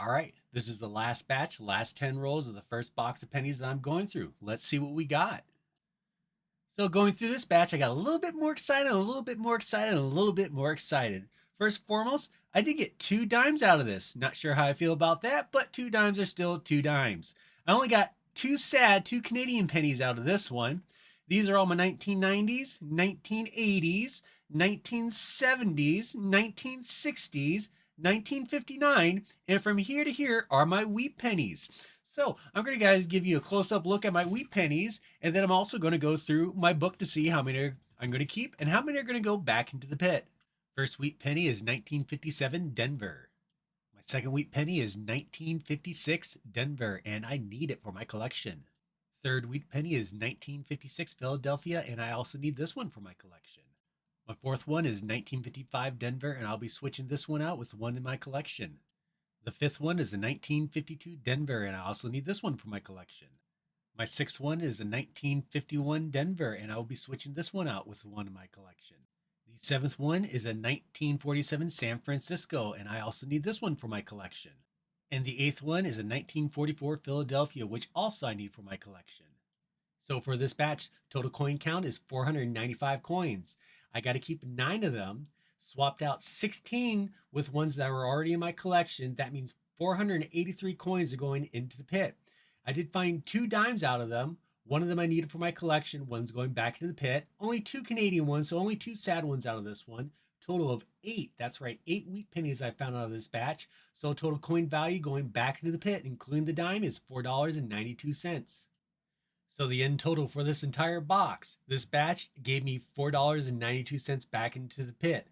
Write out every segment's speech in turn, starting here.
All right, this is the last batch, last 10 rolls of the first box of pennies that I'm going through. Let's see what we got. So going through this batch, I got a little bit more excited, a little bit more excited, and a little bit more excited. First and foremost, I did get 2 dimes out of this. Not sure how I feel about that, but 2 dimes are still 2 dimes. I only got two Canadian pennies out of this one. These are all my 1990s, 1980s, 1970s, 1960s, 1959, and from here to here are my wheat pennies. So I'm going to guys give you a close-up look at my wheat pennies, and then I'm also going to go through my book to see how many I'm going to keep and how many are going to go back into the pit. First wheat penny is 1957 Denver. My second wheat penny is 1956 Denver, and I need it for my collection. Third wheat penny is 1956 Philadelphia, and I also need this one for my collection. My fourth one is 1955 Denver, and I'll be switching this one out with one in my collection. The fifth one is the 1952 Denver, and I also need this one for my collection. My sixth one is the 1951 Denver, and I will be switching this one out with one in my collection. The seventh one is a 1947 San Francisco, and I also need this one for my collection. And the eighth one is a 1944 Philadelphia, which also I need for my collection. So for this batch, total coin count is 495 coins. I got to keep 9 of them. Swapped out 16 with ones that were already in my collection. That means 483 coins are going into the pit. I did find 2 dimes out of them. One of them I needed for my collection. One's going back into the pit. Only 2 Canadian ones, so only 2 sad ones out of this one. Total of 8. That's right, 8 wheat pennies I found out of this batch. So total coin value going back into the pit, including the dime, is $4.92. So the end total for this entire box, this batch gave me $4.92 back into the pit.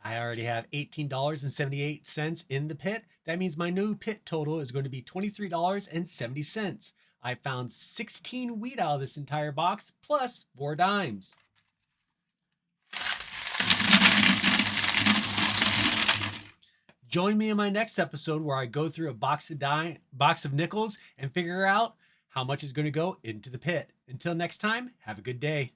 I already have $18.78 in the pit. That means my new pit total is going to be $23.70. I found 16 wheat out of this entire box plus 4 dimes. Join me in my next episode where I go through a box of nickels and figure out how much is going to go into the pit. Until next time, have a good day.